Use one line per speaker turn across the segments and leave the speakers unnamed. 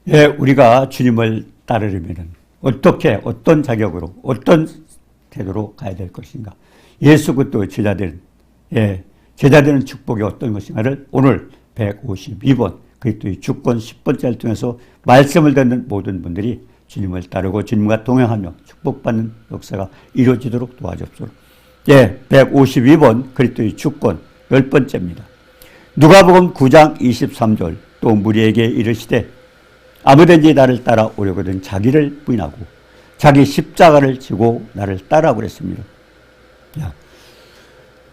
예, 우리가 주님을 따르려면 어떻게, 어떤 자격으로, 어떤 태도로 가야 될 것인가. 예수 그리스도 제자들은, 제자들은 축복이 어떤 것인가를 오늘 152번 그리스도의 주권 10번째를 통해서 말씀을 듣는 모든 분들이 주님을 따르고 주님과 동행하며 축복받는 역사가 이루어지도록 도와주옵소서. 152번 그리스도의 주권 10번째입니다. 누가복음 9장 23절 또 무리에게 이르시되 아무든지 나를 따라오려거든 자기를 부인하고 자기 십자가를 지고 나를 따라오고 그랬습니다.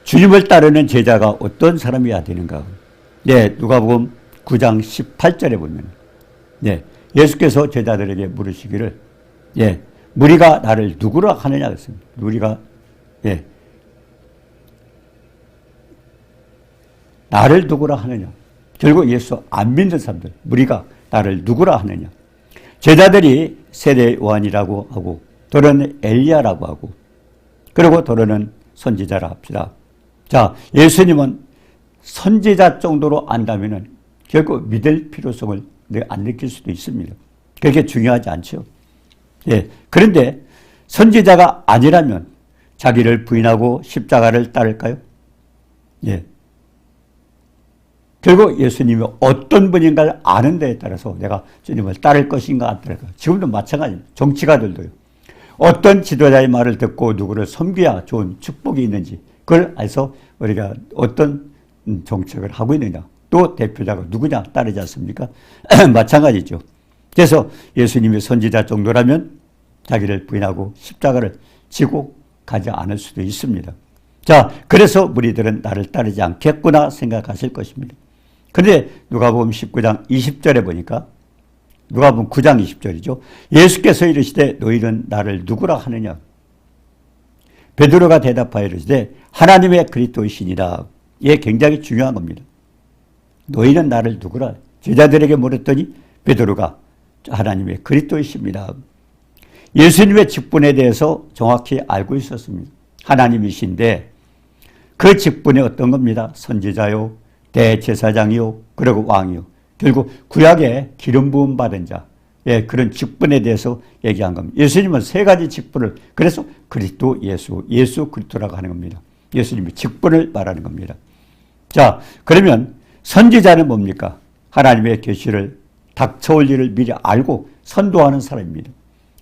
주님을 따르는 제자가 어떤 사람이어야 되는가? 누가복음 9장 18절에 보면 예수께서 제자들에게 물으시기를 무리가 나를 누구라 하느냐 그랬습니다. 무리가 나를 누구라 하느냐. 결국 예수 안 믿는 사람들 무리가 나를 누구라 하느냐. 제자들이 세례 요한이라고 하고 더러는 엘리야라고 하고 그리고 더러는 선지자라 합시다. 자, 예수님은 선지자 정도로 안다면은 결국 믿을 필요성을 안 느낄 수도 있습니다. 그렇게 중요하지 않죠. 그런데 선지자가 아니라면 자기를 부인하고 십자가를 따를까요? 결국 예수님이 어떤 분인가를 아는 데에 따라서 내가 주님을 따를 것인가 안 따를까. 지금도 마찬가지입니다. 정치가들도요. 어떤 지도자의 말을 듣고 누구를 섬겨야 좋은 축복이 있는지 그걸 알아서 우리가 어떤 정책을 하고 있느냐. 또 대표자가 누구냐 따르지 않습니까? 마찬가지죠. 그래서 예수님이 선지자 정도라면 자기를 부인하고 십자가를 지고 가지 않을 수도 있습니다. 자, 그래서 무리들은 나를 따르지 않겠구나 생각하실 것입니다. 그런데 누가복음 19장 20절에 보니까 누가복음 9장 20절이죠. 예수께서 이르시되 너희는 나를 누구라 하느냐. 베드로가 대답하여 이르시되 하나님의 그리스도이시니라. 이게 굉장히 중요한 겁니다. 너희는 나를 누구라. 제자들에게 물었더니 베드로가 하나님의 그리스도이십니다. 예수님의 직분에 대해서 정확히 알고 있었습니다. 하나님이신데 그 직분이 어떤 겁니다. 선지자요, 대제사장이요, 그리고 왕이요. 결국 구약에 기름 부음 받은 자, 그런 직분에 대해서 얘기한 겁니다. 예수님은 세 가지 직분을, 그래서 그리스도 예수 그리스도라고 하는 겁니다. 예수님의 직분을 말하는 겁니다. 자, 그러면 선지자는 뭡니까? 하나님의 계시를 닥쳐올 일을 미리 알고 선도하는 사람입니다.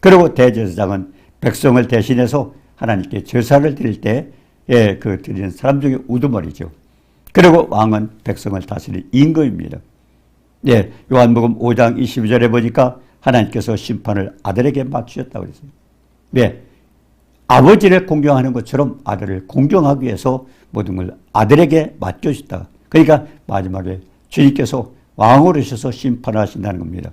그리고 대제사장은 백성을 대신해서 하나님께 제사를 드릴 때 드리는 사람 중에 우두머리죠. 그리고 왕은 백성을 다스리는 임금입니다. 요한복음 5장 22절에 보니까 하나님께서 심판을 아들에게 맡기셨다고 그랬어요. 아버지를 공경하는 것처럼 아들을 공경하기 위해서 모든 걸 아들에게 맡겨주셨다. 그러니까 마지막에 주님께서 왕으로 오셔서 심판을 하신다는 겁니다.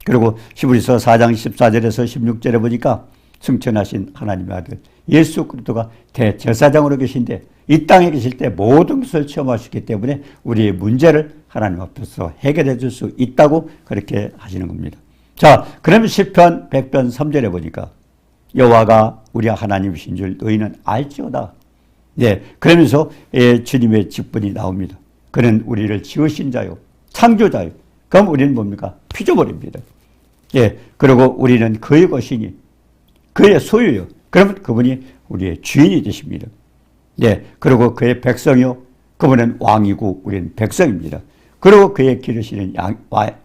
그리고 히브리서 4장 14절에서 16절에 보니까 승천하신 하나님의 아들 예수 그리스도가 대제사장으로 계신데 이 땅에 계실 때 모든 것을 체험하셨기 때문에 우리의 문제를 하나님 앞에서 해결해 줄 수 있다고 그렇게 하시는 겁니다. 자, 그러면 시편 100편 3절에 보니까 여호와가 우리 하나님이신 줄 너희는 알지어다. 그러면서 주님의 직분이 나옵니다. 그는 우리를 지으신 자요, 창조자요. 그럼 우리는 뭡니까? 피조물입니다. 그리고 우리는 그의 것이니 그의 소유요. 그러면 그분이 우리의 주인이 되십니다. 그리고 그의 백성이요. 그분은 왕이고 우리는 백성입니다. 그리고 그의 기르시는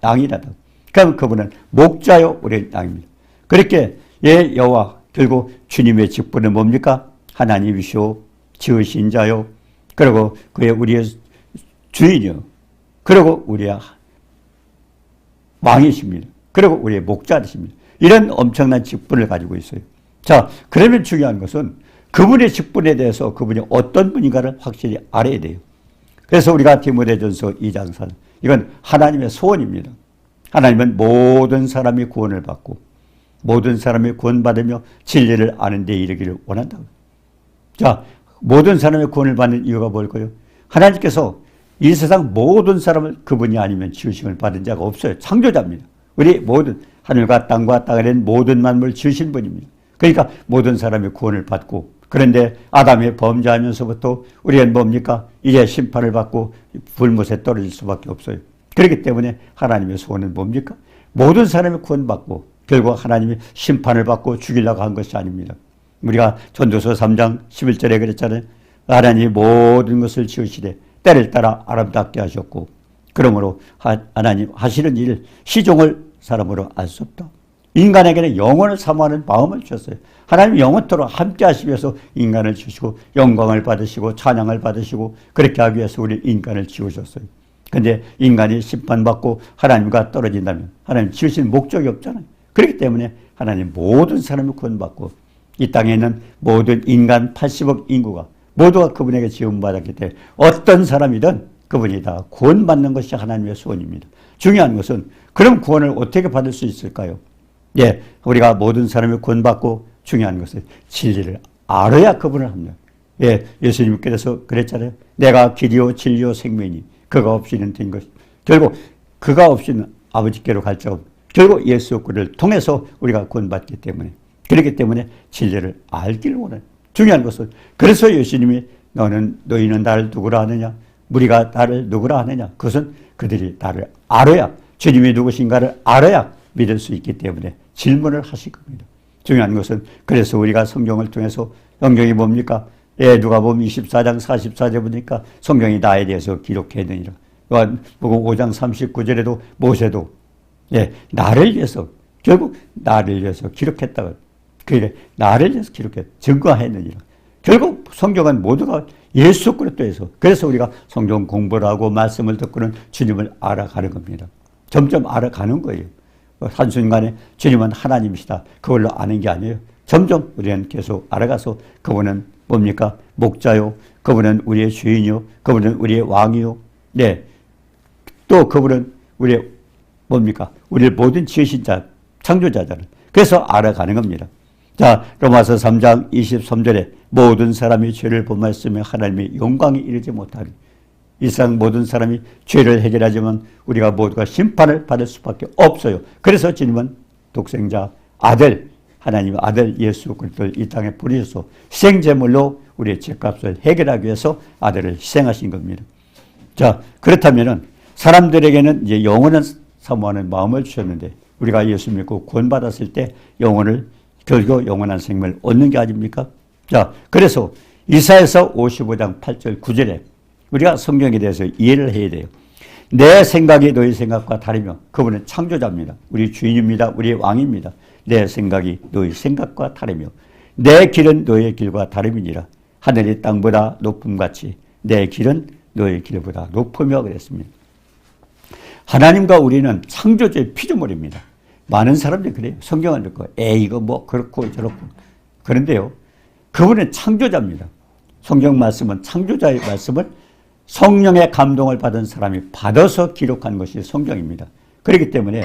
양이라다. 그럼 그분은 목자요. 우리는 양입니다. 그렇게 여호와 결국 주님의 직분은 뭡니까? 하나님이시오. 지으신 자요. 그리고 그의 우리의 주인이요. 그리고 우리의 왕이십니다. 그리고 우리의 목자이십니다. 이런 엄청난 직분을 가지고 있어요. 자, 그러면 중요한 것은 그분의 직분에 대해서 그분이 어떤 분인가를 확실히 알아야 돼요. 그래서 우리가 디모데전서 2장 4절 이건 하나님의 소원입니다. 하나님은 모든 사람이 구원을 받고 모든 사람이 구원받으며 진리를 아는 데 이르기를 원한다고. 자, 모든 사람의 구원을 받는 이유가 뭘까요? 하나님께서 이 세상 모든 사람을 그분이 아니면 지으심을 받은 자가 없어요. 창조자입니다. 우리 모든 하늘과 땅과 땅에 있는 모든 만물을 지으신 분입니다. 그러니까 모든 사람이 구원을 받고 그런데 아담이 범죄하면서부터 우리는 뭡니까? 이제 심판을 받고 불못에 떨어질 수밖에 없어요. 그렇기 때문에 하나님의 소원은 뭡니까? 모든 사람이 구원받고 결국 하나님이 심판을 받고 죽이려고 한 것이 아닙니다. 우리가 전도서 3장 11절에 그랬잖아요. 하나님이 모든 것을 지으시되 때를 따라 아름답게 하셨고 그러므로 하나님 하시는 일 시종을 사람으로 알 수 없다. 인간에게는 영원을 사모하는 마음을 주셨어요. 하나님 영원토록 함께 하시기 위해서 인간을 주시고 영광을 받으시고 찬양을 받으시고 그렇게 하기 위해서 우리 인간을 지으셨어요. 근데 인간이 심판받고 하나님과 떨어진다면 하나님 지으신 목적이 없잖아요. 그렇기 때문에 하나님 모든 사람이 구원받고 이 땅에 있는 모든 인간 80억 인구가 모두가 그분에게 지음받았기 때문에 어떤 사람이든 그분이 다 구원받는 것이 하나님의 소원입니다. 중요한 것은 그럼 구원을 어떻게 받을 수 있을까요? 예, 우리가 모든 사람이 구원받고 중요한 것은 진리를 알아야 그분을 합니다. 예, 예수님께서 그랬잖아요. 내가 길이요 진리요 생명이니 그가 없이는 된 것. 결국 그가 없이는 아버지께로 갈 자 없고 결국 예수 그를 통해서 우리가 구원받기 때문에 그렇기 때문에 진리를 알기를 원해요. 중요한 것은 그래서 예수님이 너희는 나를 누구라 하느냐 우리가 나를 누구라 하느냐 그것은 그들이 나를 알아야 주님이 누구신가를 알아야 믿을 수 있기 때문에 질문을 하실 겁니다. 중요한 것은 그래서 우리가 성경을 통해서 성경이 뭡니까? 예, 누가복음 24장 44절 보니까 성경이 나에 대해서 기록했느니라. 누가복음 5장 39절에도 모세도 예, 나를 위해서 결국 나를 위해서 기록했다고. 그래 나를 위해서 기록했 증거했느니라. 결국 성경은 모두가 예수 그리스도에서 그래서 우리가 성경 공부를 하고 말씀을 듣고는 주님을 알아가는 겁니다. 점점 알아가는 거예요. 한순간에 주님은 하나님이시다. 그걸로 아는 게 아니에요. 점점 우리는 계속 알아가서 그분은 뭡니까? 목자요. 그분은 우리의 주인이요. 그분은 우리의 왕이요. 네. 또 그분은 우리의 뭡니까? 우리의 모든 지으신 자, 창조자잖아요. 그래서 알아가는 겁니다. 자, 로마서 3장 23절에 모든 사람이 죄를 범하였으며 하나님의 영광에 이르지 못하리. 이 세상 모든 사람이 죄를 해결하지만 우리가 모두가 심판을 받을 수밖에 없어요. 그래서 주님은 독생자 아들 하나님의 아들 예수 그리스도를 이 땅에 보내셔서 희생제물로 우리의 죄값을 해결하기 위해서 아들을 희생하신 겁니다. 자, 그렇다면은 사람들에게는 이제 영원한 사모하는 마음을 주셨는데 우리가 예수 믿고 구원받았을 때 결국 영원한 생명을 얻는 게 아닙니까? 자, 그래서 이사야서 55장 8절 9절에 우리가 성경에 대해서 이해를 해야 돼요. 내 생각이 너희 생각과 다르며 그분은 창조자입니다. 우리 주인입니다. 우리의 왕입니다. 내 생각이 너희 생각과 다르며 내 길은 너희의 길과 다름이니라. 하늘이 땅보다 높음같이 내 길은 너희 길보다 높으며 그랬습니다. 하나님과 우리는 창조주의 피조물입니다. 많은 사람들이 그래요. 성경을 읽고 이거 뭐 그렇고 저렇고 그런데요. 그분은 창조자입니다. 성경 말씀은 창조자의 말씀을 성령의 감동을 받은 사람이 받아서 기록한 것이 성경입니다. 그렇기 때문에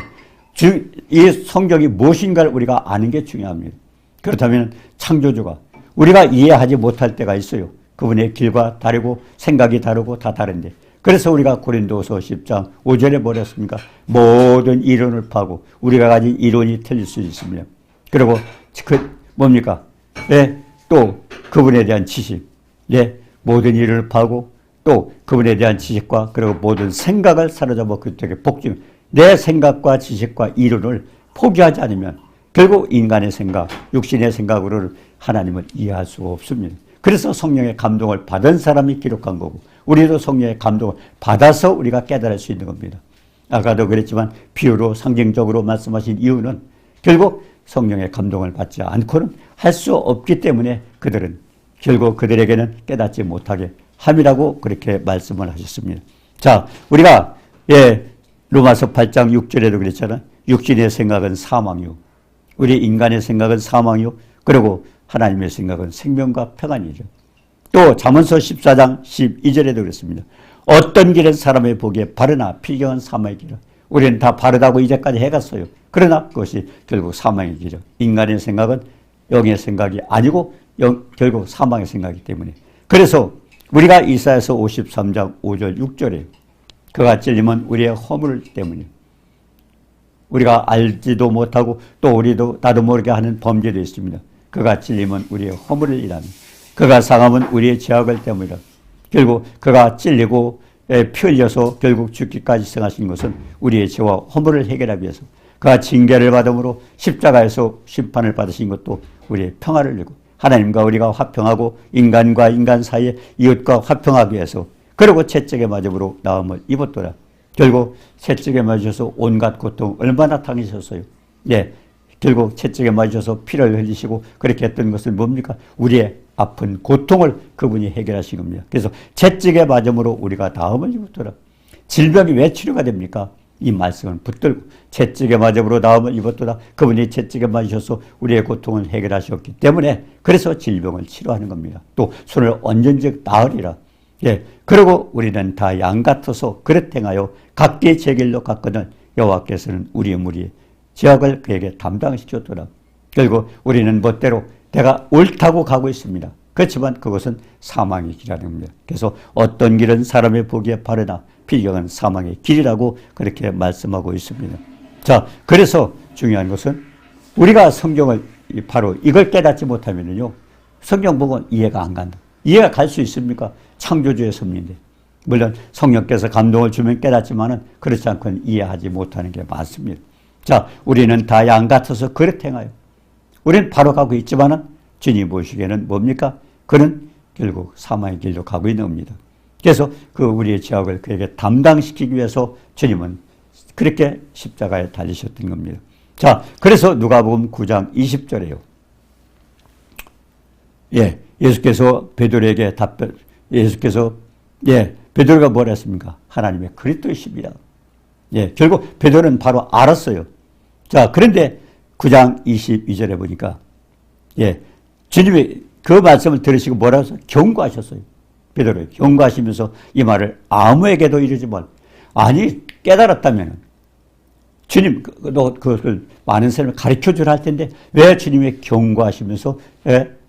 이 성경이 무엇인가를 우리가 아는 게 중요합니다. 그렇다면 창조주가 우리가 이해하지 못할 때가 있어요. 그분의 길과 다르고 생각이 다르고 다 다른데 그래서 우리가 고린도서 10장 5절에 뭐랬습니까? 모든 이론을 파고 우리가 가진 이론이 틀릴 수 있습니다. 그리고 뭡니까? 네, 또 그분에 대한 지식, 네, 모든 이론을 파고 또 그분에 대한 지식과 그리고 모든 생각을 사로잡아 그에게 복종. 내 생각과 지식과 이론을 포기하지 않으면 결국 인간의 생각, 육신의 생각으로는 하나님을 이해할 수가 없습니다. 그래서 성령의 감동을 받은 사람이 기록한 거고 우리도 성령의 감동을 받아서 우리가 깨달을 수 있는 겁니다. 아까도 그랬지만 비유로 상징적으로 말씀하신 이유는 결국 성령의 감동을 받지 않고는 할 수 없기 때문에 그들은 결국 그들에게는 깨닫지 못하게 함이라고 그렇게 말씀을 하셨습니다. 자, 우리가 로마서 8장 6절에도 그랬잖아요. 육신의 생각은 사망이요. 우리 인간의 생각은 사망이요. 그리고 하나님의 생각은 생명과 평안이죠. 또 잠언서 14장 12절에도 그랬습니다. 어떤 길은 사람의 보기에 바르나 필경은 사망의 길이라. 우리는 다 바르다고 이제까지 해갔어요. 그러나 그것이 결국 사망의 길이죠. 인간의 생각은 영의 생각이 아니고 결국 사망의 생각이기 때문에. 그래서 우리가 이사야서 53장 5절 6절에 그가 찔림은 우리의 허물 때문에 우리가 알지도 못하고 또 우리도 나도 모르게 하는 범죄도 있습니다. 그가 찔림은 우리의 허물을 일하며 그가 상함은 우리의 죄악을 때문이라. 결국 그가 찔리고 피 흘려서 결국 죽기까지 승하신 것은 우리의 죄와 허물을 해결하기 위해서 그가 징계를 받음으로 십자가에서 심판을 받으신 것도 우리의 평화를 주고 하나님과 우리가 화평하고 인간과 인간 사이에 이웃과 화평하기 위해서 그리고 채찍에 맞음으로 나음을 입었더라. 결국 채찍에 맞으셔서 온갖 고통 얼마나 당하셨어요. 예, 결국 채찍에 맞으셔서 피를 흘리시고 그렇게 했던 것은 뭡니까? 우리의 아픈 고통을 그분이 해결하신 겁니다. 그래서 채찍에 맞음으로 우리가 나음을 입었더라. 질병이 왜 치료가 됩니까? 이 말씀을 붙들고 채찍에 맞음으로 나음을 입었더라. 그분이 채찍에 맞으셔서 우리의 고통을 해결하셨기 때문에 그래서 질병을 치료하는 겁니다. 또 손을 얹은즉 나으리라. 예, 그리고 우리는 다 양 같아서 그릇 행하여 각기 제 길로 갔거든 여호와께서는 우리의 무리의 죄악을 그에게 담당시켰더라. 결국 우리는 멋대로 내가 옳다고 가고 있습니다. 그렇지만 그것은 사망의 길이라는 겁니다. 그래서 어떤 길은 사람의 보기에 바르나 비경은 사망의 길이라고 그렇게 말씀하고 있습니다. 자, 그래서 중요한 것은 우리가 성경을 바로 이걸 깨닫지 못하면요, 성경 보고 이해가 안 간다. 이해가 갈 수 있습니까? 창조주의 섭리인데. 물론 성령께서 감동을 주면 깨닫지만은 그렇지 않고는 이해하지 못하는 게 많습니다. 자, 우리는 다 양 같아서 그릇 행하여. 우리는 바로 가고 있지만은 주님 보시기에는 뭡니까? 그는 결국 사망의 길로 가고 있는 겁니다. 그래서 그 우리의 죄악을 그에게 담당시키기 위해서 주님은 그렇게 십자가에 달리셨던 겁니다. 자, 그래서 누가복음 9장 20절에요. 예, 예수께서 베드로에게 베드로가 뭐라 했습니까? 하나님의 그리스도이십니다. 예, 결국 베드로는 바로 알았어요. 자, 그런데 9장 22절에 보니까 예, 주님이 그 말씀을 들으시고 뭐라고 해서 경고하셨어요. 베드로에게 경고하시면서 이 말을 아무에게도 이르지 말. 아니, 깨달았다면 주님 너 그것을 많은 사람을 가르쳐 주라 할 텐데 왜 주님이 경고하시면서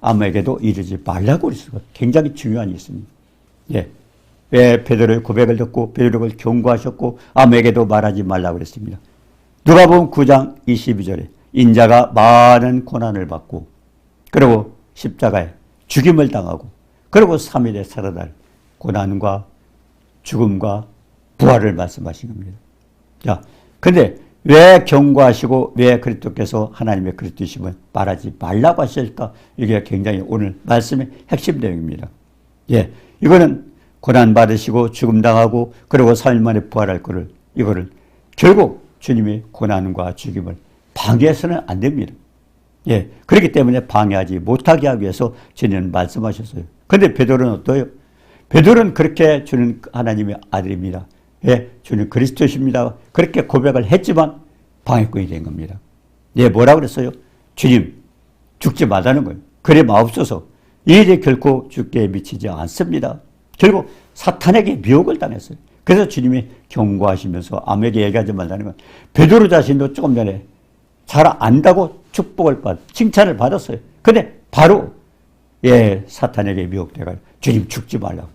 아무에게도 이르지 말라고 그랬을까? 굉장히 중요한 일입니다. 예, 왜 베드로의 고백을 듣고 베드로를 경고하셨고 아무에게도 말하지 말라고 그랬습니다. 누가복음 9장 22절에 인자가 많은 고난을 받고 그리고 십자가에 죽임을 당하고 그리고 3일에 살아날 고난과 죽음과 부활을 말씀하신 겁니다. 자, 근데 왜 경고하시고 왜 그리스도께서 하나님의 그리스도이심을 말하지 말라고 하실까? 이게 굉장히 오늘 말씀의 핵심 내용입니다. 예, 이거는 고난 받으시고 죽음 당하고 그리고 3일 만에 부활할 거를 이거를 결국 주님이 고난과 죽임을 방해해서는 안 됩니다. 예, 그렇기 때문에 방해하지 못하게 하기 위해서 주님은 말씀하셨어요. 근데 베드로는 어때요? 베드로는 그렇게 주는 하나님의 아들입니다. 예, 주님 그리스도십니다. 그렇게 고백을 했지만 방해꾼이 된 겁니다. 예, 뭐라 그랬어요? 주님 죽지 말라는 거예요. 그래 마옵소서. 이 일이 결코 죽게 미치지 않습니다. 결국 사탄에게 미혹을 당했어요. 그래서 주님이 경고하시면서 아무에게 얘기하지 말라는 건 베드로 자신도 조금 전에 잘 안다고 축복을 칭찬을 받았어요. 근데 바로 예, 사탄에게 미혹돼가 주님 죽지 말라고.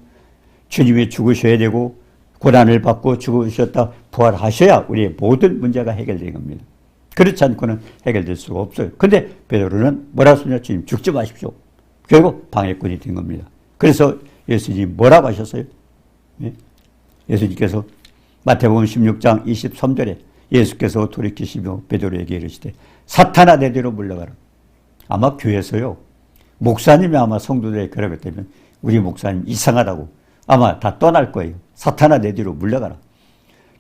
주님이 죽으셔야 되고 고난을 받고 죽으셨다 부활하셔야 우리의 모든 문제가 해결된 겁니다. 그렇지 않고는 해결될 수가 없어요. 근데 베드로는 뭐라고 했냐? 주님 죽지 마십시오. 결국 방해꾼이 된 겁니다. 그래서 예수님 뭐라고 하셨어요? 예? 예수님께서 마태복음 16장 23절에 예수께서 돌이키시며 베드로에게 이르시되 사탄아 내 뒤로 물러가라. 아마 교회에서요. 목사님이 아마 성도들에게 그러기 때문에 우리 목사님 이상하다고 아마 다 떠날 거예요. 사탄아 내 뒤로 물러가라.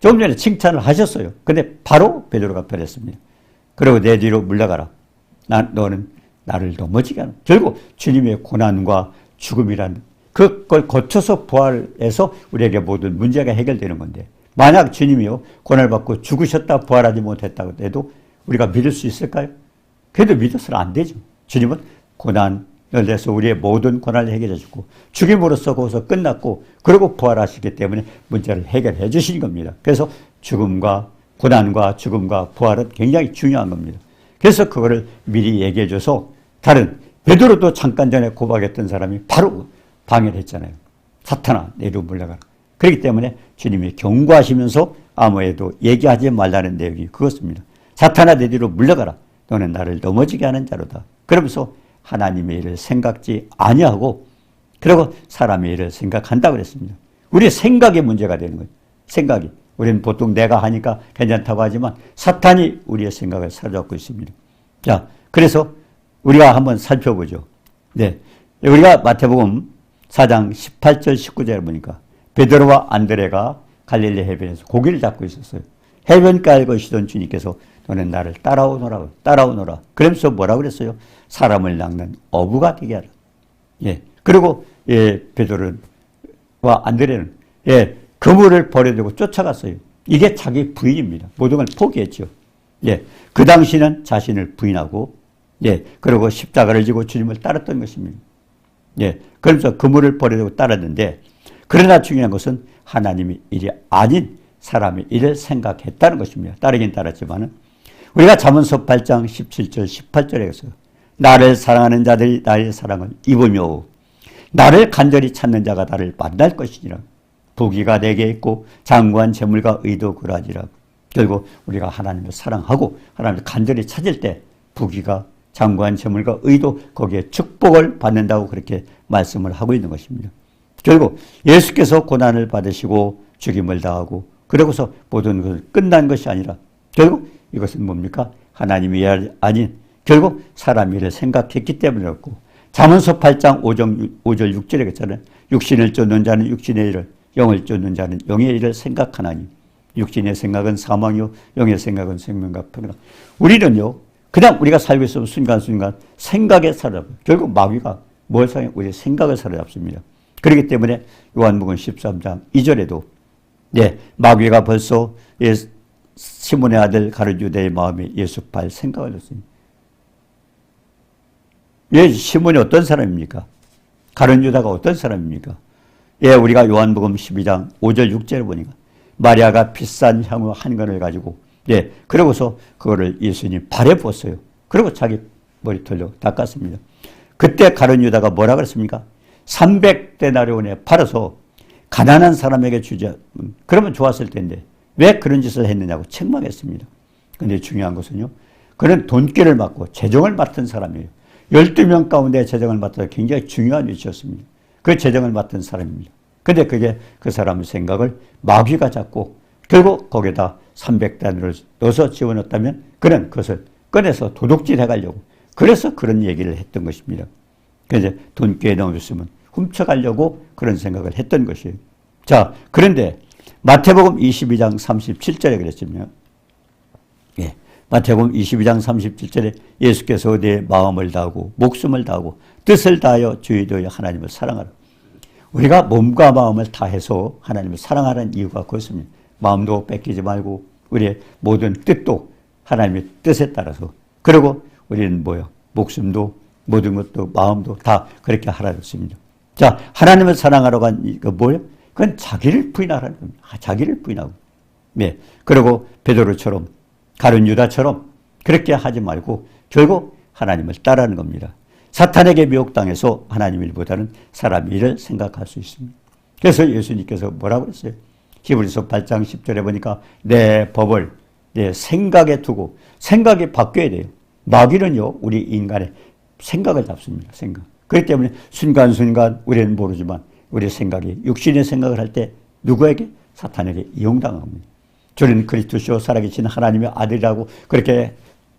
좀 전에 칭찬을 하셨어요. 근데 바로 베드로가 변했습니다. 그리고 내 뒤로 물러가라. 너는 나를 넘어지게 하는. 결국 주님의 고난과 죽음이라는 그걸 거쳐서 부활해서 우리에게 모든 문제가 해결되는 건데 만약 주님이요 고난을 받고 죽으셨다 부활하지 못했다고 해도 우리가 믿을 수 있을까요? 그래도 믿어서는 안 되죠. 주님은 고난을 내서 우리의 모든 고난을 해결해 주고 죽임으로써 거기서 끝났고 그리고 부활하시기 때문에 문제를 해결해 주신 겁니다. 그래서 죽음과 고난과 죽음과 부활은 굉장히 중요한 겁니다. 그래서 그거를 미리 얘기해 줘서 다른 베드로도 잠깐 전에 고백했던 사람이 바로 방해를 했잖아요. 사탄아 내로 물러가라. 그렇기 때문에 주님이 경고하시면서 아무에도 얘기하지 말라는 내용이 그것입니다. 사탄아 내 뒤로 물러가라. 너는 나를 넘어지게 하는 자로다. 그러면서 하나님의 일을 생각지 아니하고 그리고 사람의 일을 생각한다고 그랬습니다. 우리의 생각이 문제가 되는 거예요. 생각이. 우리는 보통 내가 하니까 괜찮다고 하지만 사탄이 우리의 생각을 사로잡고 있습니다. 자, 그래서 우리가 한번 살펴보죠. 네. 우리가 마태복음 4장 18절 19절을 보니까 베드로와 안드레가 갈릴리 해변에서 고기를 잡고 있었어요. 해변가에 거시던 주님께서 너는 나를 따라오너라. 그러면서 뭐라고 그랬어요? 사람을 낚는 어부가 되게 하라. 예. 그리고 베드로와 안드레는 그물을 버려두고 쫓아갔어요. 이게 자기 부인입니다. 모든 걸 포기했죠. 예. 그 당시는 자신을 부인하고 그리고 십자가를 지고 주님을 따랐던 것입니다. 예. 그러면서 그물을 버려두고 따랐는데 그러나 중요한 것은 하나님의 일이 아닌 사람의 일을 생각했다는 것입니다. 따르긴 따랐지만은 우리가 잠언서 8장 17절 18절에서 나를 사랑하는 자들이 나의 사랑을 입으며 나를 간절히 찾는 자가 나를 만날 것이니라. 부귀가 내게 있고 장구한 재물과 의도 그러하지라. 결국 우리가 하나님을 사랑하고 하나님을 간절히 찾을 때 부귀가 장구한 재물과 의도 거기에 축복을 받는다고 그렇게 말씀을 하고 있는 것입니다. 결국 예수께서 고난을 받으시고 죽임을 당하고 그러고서 모든 것을 끝난 것이 아니라 결국 이것은 뭡니까? 하나님의 일이 아닌 결국 사람의 일을 생각했기 때문이었고 잠언서 8장 5절 6절에 그랬잖아요. 육신을 쫓는 자는 육신의 일을 영을 쫓는 자는 영의 일을 생각하나니 육신의 생각은 사망이요 영의 생각은 생명과 평강. 우리는요 그냥 우리가 살고 있으면 순간순간 생각에 사로잡아요. 결국 마귀가 뭘 사용해? 우리의 생각을 사로잡습니다. 그렇기 때문에 요한복음 13장 2절에도 마귀가 벌써 시몬의 아들 가룟 유다의 마음에 예수팔 생각을 했습니다. 시몬이 어떤 사람입니까? 가룟 유다가 어떤 사람입니까? 우리가 요한복음 12장 5절 6절을 보니까 마리아가 비싼 향후 한 건을 가지고 그러고서 그거를 예수님 발에 부었어요. 그리고 자기 머리털로 닦았습니다. 그때 가룟 유다가 뭐라 그랬습니까? 300데나리온에 팔아서 가난한 사람에게 주자. 그러면 좋았을 텐데 왜 그런 짓을 했느냐고 책망했습니다. 그런데 중요한 것은요. 그는 돈꾀를 맡고 재정을 맡은 사람이에요. 12명 가운데 재정을 맡아서 굉장히 중요한 위치였습니다. 그 재정을 맡은 사람입니다. 근데 그게 그 사람의 생각을 마귀가 잡고 결국 거기에다 300단을 넣어서 집어넣었다면 그는 그것을 꺼내서 도둑질 해가려고 그래서 그런 얘기를 했던 것입니다. 그래서 돈꾀에 넣어줬으면 훔쳐가려고 그런 생각을 했던 것이에요. 자, 그런데 마태복음 22장 37절에 그랬으면 마태복음 22장 37절에 예수께서 내 마음을 다하고 목숨을 다하고 뜻을 다하여 주의 되어 하나님을 사랑하라. 우리가 몸과 마음을 다해서 하나님을 사랑하라는 이유가 그렇습니다. 마음도 뺏기지 말고 우리의 모든 뜻도 하나님의 뜻에 따라서 그리고 우리는 목숨도 모든 것도 마음도 다 그렇게 하라고 했습니다. 자, 하나님을 사랑하라고 한 이거 뭐예요? 그건 자기를 부인하라는 겁니다. 자기를 부인하고. 그리고 베드로처럼 가룟 유다처럼 그렇게 하지 말고 결국 하나님을 따르는 겁니다. 사탄에게 미혹당해서 하나님 일보다는 사람 일을 생각할 수 있습니다. 그래서 예수님께서 뭐라고 했어요? 히브리서 8장 10절에 보니까 내 법을 내 생각에 두고 생각이 바뀌어야 돼요. 마귀는요 우리 인간의 생각을 잡습니다. 생각. 그렇기 때문에 순간순간 우리는 모르지만 우리의 생각이 육신의 생각을 할 때 누구에게? 사탄에게 이용당합니다. 저는 그리스도시요 살아계신 하나님의 아들이라고 그렇게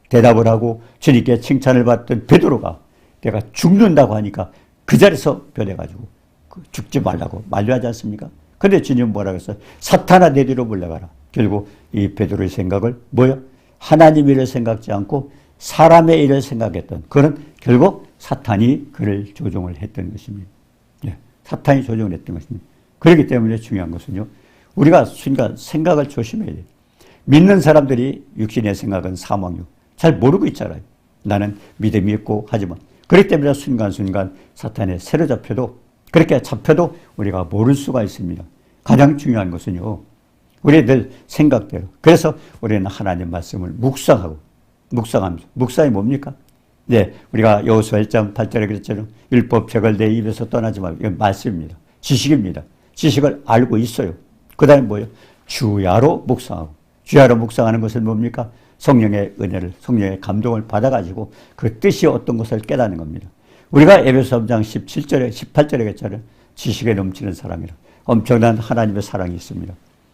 대답을 하고 주님께 칭찬을 받던 베드로가 내가 죽는다고 하니까 그 자리에서 변해가지고 죽지 말라고 만류하지 않습니까? 그런데 주님은 뭐라고 했어요? 사탄아 내 뒤로 물러가라. 결국 이 베드로의 생각을 하나님 일을 생각지 않고 사람의 일을 생각했던 그는 결국 사탄이 그를 조종을 했던 것입니다. 사탄이 조종을 했던 것입니다. 그렇기 때문에 중요한 것은요. 우리가 순간 생각을 조심해야 돼요. 믿는 사람들이 육신의 생각은 사망이요. 잘 모르고 있잖아요. 나는 믿음이 있고 하지만 그렇기 때문에 순간순간 사탄에 사로잡혀도 그렇게 잡혀도 우리가 모를 수가 있습니다. 가장 중요한 것은요. 우리들 생각대로. 그래서 우리는 하나님 말씀을 묵상하면서. 묵상이 뭡니까? 우리가 여호수아 1장 8절에 그랬잖아요. 율법책을 내 입에서 떠나지 말고. 이건 말씀입니다. 지식입니다. 지식을 알고 있어요. 그 다음에 뭐예요? 주야로 묵상하고. 주야로 묵상하는 것은 뭡니까? 성령의 은혜를, 성령의 감동을 받아가지고 그 뜻이 어떤 것을 깨닫는 겁니다. 우리가 에베소 3장 17절에, 18절에 그랬잖아요. 지식에 넘치는 사랑이라. 엄청난 하나님의 사랑이 있습니다.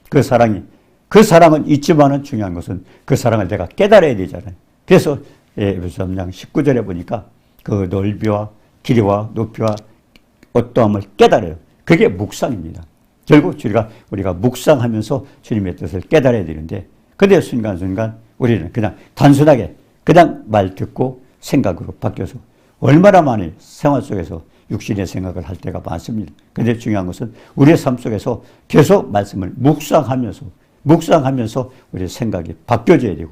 그 사랑이 그 사랑은 있지만은 중요한 것은 그 사랑을 내가 깨달아야 되잖아요. 그래서 에베소 3장 19절에 보니까 그 넓이와 길이와 높이와 어떠함을 깨달아요. 그게 묵상입니다. 결국 우리가 묵상하면서 주님의 뜻을 깨달아야 되는데, 근데 순간순간 우리는 그냥 단순하게 그냥 말 듣고 생각으로 바뀌어서 얼마나 많이 생활 속에서 육신의 생각을 할 때가 많습니다. 근데 중요한 것은 우리의 삶 속에서 계속 말씀을 묵상하면서 우리의 생각이 바뀌어져야 되고,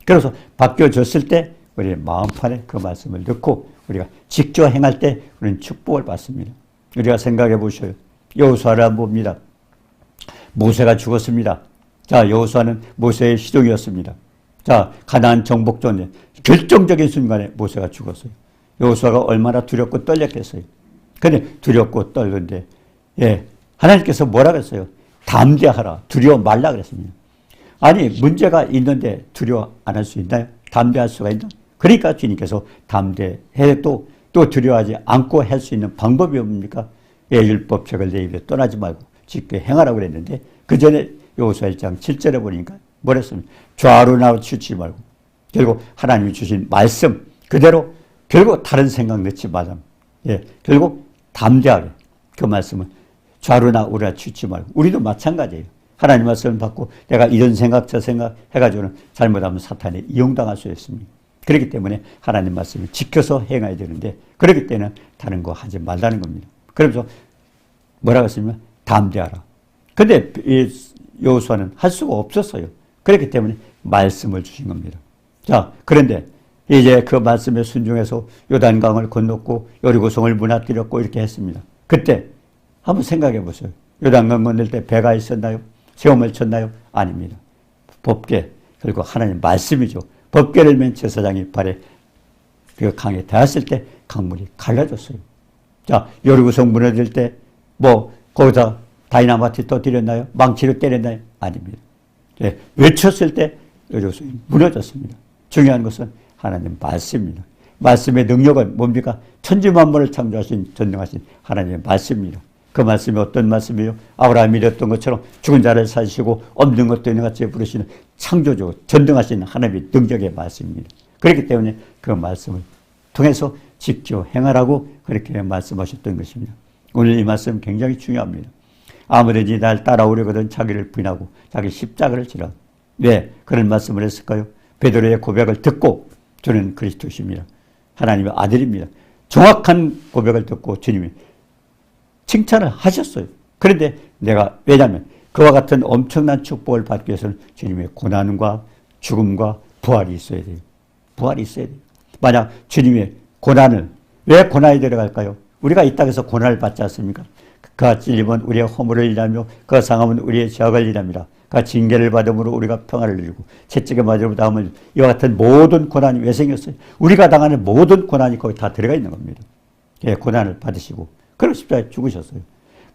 그래서 바뀌어졌을 때 우리의 마음판에 그 말씀을 넣고 우리가 직접 행할 때 우리는 축복을 받습니다. 우리가 생각해 보셔요. 여호수아를 한번 봅니다. 모세가 죽었습니다. 자, 여호수아는 모세의 시종이었습니다. 자, 가나안 정복 전에 결정적인 순간에 모세가 죽었어요. 여호수아가 얼마나 두렵고 떨렸겠어요. 근데 두렵고 떨는데, 하나님께서 뭐라고 했어요? 담대하라. 두려워 말라 그랬습니다. 아니, 문제가 있는데 두려워 안 할 수 있나요? 담대할 수가 있나? 그러니까 주님께서 담대해도 또 두려워하지 않고 할 수 있는 방법이 뭡니까? 율법책을 내 입에 떠나지 말고 직게 행하라고 그랬는데, 그 전에 여호수아 1장 7절에 보니까 뭐랬습니까? 좌우로 치우치지 말고 결국 하나님이 주신 말씀 그대로 결국 다른 생각 넣지 말라. 결국 담대하게 그 말씀을 좌우나 우리나 치우치지 말고, 우리도 마찬가지예요. 하나님 말씀을 받고 내가 이런 생각 저 생각 해가지고는 잘못하면 사탄에 이용당할 수 있습니다. 그렇기 때문에 하나님 말씀을 지켜서 행해야 되는데, 그렇기 때문에 다른 거 하지 말라는 겁니다. 그러면서 뭐라고 했습니까? 담대하라. 근데 여호수아는 할 수가 없었어요. 그렇기 때문에 말씀을 주신 겁니다. 자, 그런데 이제 그 말씀에 순종해서 요단강을 건넜고 여리고성을 무너뜨렸고 이렇게 했습니다. 그때 한번 생각해 보세요. 요단강 건널 때 배가 있었나요? 시험을 쳤나요? 아닙니다. 법궤, 그리고 하나님 말씀이죠. 법궤를 맨 제사장이 발에 그 강에 닿았을 때 강물이 갈라졌어요. 자, 여리고성 무너질 때 거기다 다이나마트 터뜨렸나요? 망치로 때렸나요? 아닙니다. 외쳤을 때 여리고성이 무너졌습니다. 중요한 것은 하나님 말씀입니다. 말씀의 능력은 뭡니까? 천지만물을 창조하신 전능하신 하나님의 말씀입니다. 그 말씀이 어떤 말씀이에요? 아브라함이 이랬던 것처럼 죽은 자를 살리시고 없는 것도 있는 같이 부르시는 창조주 전능하신 하나님의 능력의 말씀입니다. 그렇기 때문에 그 말씀을 통해서 지켜 행하라고 그렇게 말씀하셨던 것입니다. 오늘 이 말씀 굉장히 중요합니다. 아무든지 날 따라오려거든 자기를 부인하고 자기 십자가를 지라. 왜 그런 말씀을 했을까요? 베드로의 고백을 듣고 저는 그리스도십니다. 하나님의 아들입니다. 정확한 고백을 듣고 주님이 칭찬을 하셨어요. 그런데 왜냐하면 그와 같은 엄청난 축복을 받기 위해서는 주님의 고난과 죽음과 부활이 있어야 돼요. 부활이 있어야 돼요. 만약 주님의 왜 고난이 들어갈까요? 우리가 이 땅에서 고난을 받지 않습니까? 그가 찔림은 우리의 허물을 일하며 그가 상함은 우리의 죄악을 일합니다. 그가 징계를 받음으로 우리가 평화를 누리고 채찍에 맞으려 다음을 이와 같은 모든 고난이 왜 생겼어요? 우리가 당하는 모든 고난이 거기 다 들어가 있는 겁니다. 고난을 받으시고 그리고 십자가에 죽으셨어요.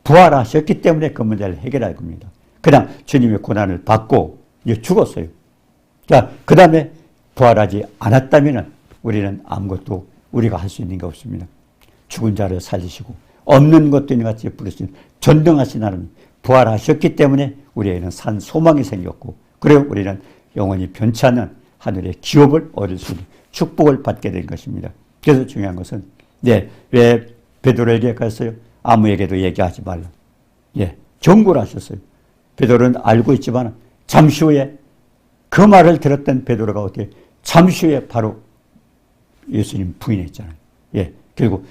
부활하셨기 때문에 그 문제를 해결할 겁니다. 그냥 주님의 고난을 받고 이제 죽었어요. 자, 그 다음에 부활하지 않았다면 우리는 아무것도 우리가 할 수 있는 게 없습니다. 죽은 자를 살리시고 없는 것도 있는 같이 부르신 전능하신 하나님 부활하셨기 때문에 우리에게는 산 소망이 생겼고, 그리고 우리는 영원히 변치 않는 하늘의 기업을 얻을 수 있는 축복을 받게 된 것입니다. 그래서 중요한 것은 왜 베드로에게 갔어요? 아무에게도 얘기하지 말라. 경고를 하셨어요. 베드로는 알고 있지만 잠시 후에 그 말을 들었던 베드로가 어떻게 잠시 후에 바로 예수님 부인했잖아요. 결국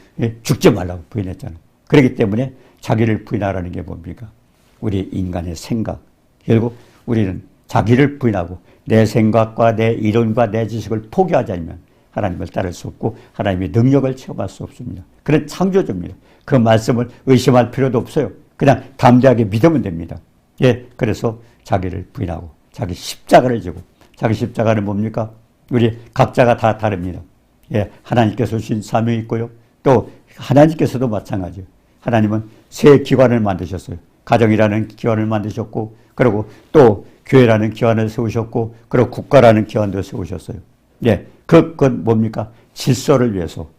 죽지 말라고 부인했잖아요. 그렇기 때문에 자기를 부인하라는 게 뭡니까? 우리 인간의 생각. 결국 우리는 자기를 부인하고 내 생각과 내 이론과 내 지식을 포기하지 않으면 하나님을 따를 수 없고 하나님의 능력을 체험할 수 없습니다. 그런 창조주입니다. 그 말씀을 의심할 필요도 없어요. 그냥 담대하게 믿으면 됩니다. 그래서 자기를 부인하고 자기 십자가를 지고, 자기 십자가는 뭡니까? 우리 각자가 다 다릅니다. 하나님께서 주신 사명이 있고요. 또 하나님께서도 마찬가지예요. 하나님은 새 기관을 만드셨어요. 가정이라는 기관을 만드셨고, 그리고 또 교회라는 기관을 세우셨고, 그리고 국가라는 기관도 세우셨어요. 그건 뭡니까? 질서를 위해서,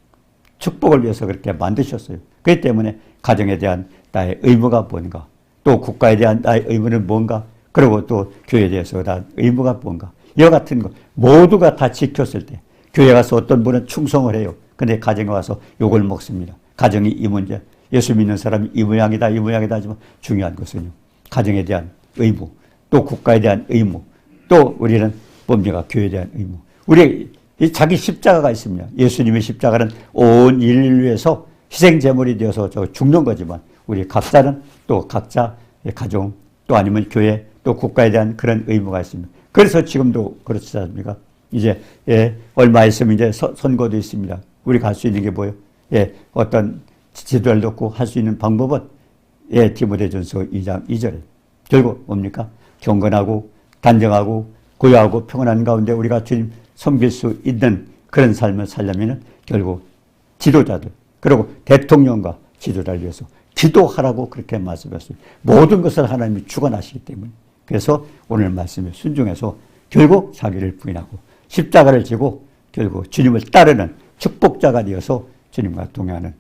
축복을 위해서 그렇게 만드셨어요. 그렇기 때문에 가정에 대한 나의 의무가 뭔가, 또 국가에 대한 나의 의무는 뭔가, 그리고 또 교회에 대해서 다 의무가 뭔가. 이와 같은 거 모두가 다 지켰을 때 교회 가서 어떤 분은 충성을 해요. 근데 가정에 와서 욕을 먹습니다. 가정이 이 문제. 예수 믿는 사람이 이 모양이다 이 모양이다 하지만 중요한 것은요. 가정에 대한 의무, 또 국가에 대한 의무, 또 우리는 뭡니까? 교회에 대한 의무. 우리 자기 십자가가 있습니다. 예수님의 십자가는 온 인류를 위해서 희생제물이 되어서 죽는 거지만 우리 각자는 또 각자 가정 또 아니면 교회 또 국가에 대한 그런 의무가 있습니다. 그래서 지금도 그렇지 않습니까? 이제 얼마 있으면 이제 선거도 있습니다. 우리가 할 수 있는 게 뭐예요? 어떤 지도를 놓고 할 수 있는 방법은 디모데전서 2장 2절에 결국 뭡니까? 경건하고 단정하고 고요하고 평안한 가운데 우리가 주님 섬길 수 있는 그런 삶을 살려면 결국 지도자들 그리고 대통령과 지도자를 위해서 기도하라고 그렇게 말씀하셨습니다. 모든 것을 하나님이 주관하시기 때문에 그래서 오늘 말씀에 순종해서 결국 자기를 부인하고 십자가를 지고 결국 주님을 따르는 축복자가 되어서 주님과 동행하는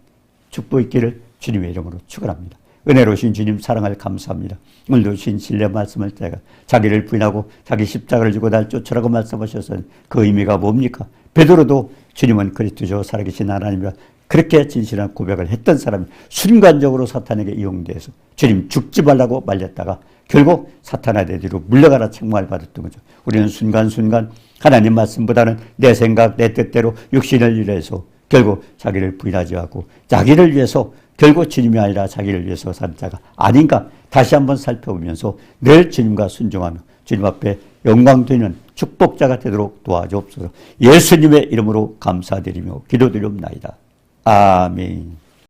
축복 있기를 주님의 이름으로 축원합니다. 은혜로우신 주님 사랑을 감사합니다. 오늘도 주신 진리의 말씀을 제가 자기를 부인하고 자기 십자가를 지고 날 쫓으라고 말씀하셔서 그 의미가 뭡니까? 베드로도 주님은 그리스도죠 살아계신 하나님이라 그렇게 진실한 고백을 했던 사람이 순간적으로 사탄에게 이용돼서 주님 죽지 말라고 말렸다가 결국 사탄의 대뒤로 물러가라 책망을 받았던 거죠. 우리는 순간순간 하나님 말씀보다는 내 생각 내 뜻대로 육신을 위해서 결국 자기를 부인하지 않고 자기를 위해서 결국 주님이 아니라 자기를 위해서 산 자가 아닌가 다시 한번 살펴보면서 늘 주님과 순종하며 주님 앞에 영광 되는 축복자가 되도록 도와주옵소서. 예수님의 이름으로 감사드리며 기도드리옵나이다. 아멘.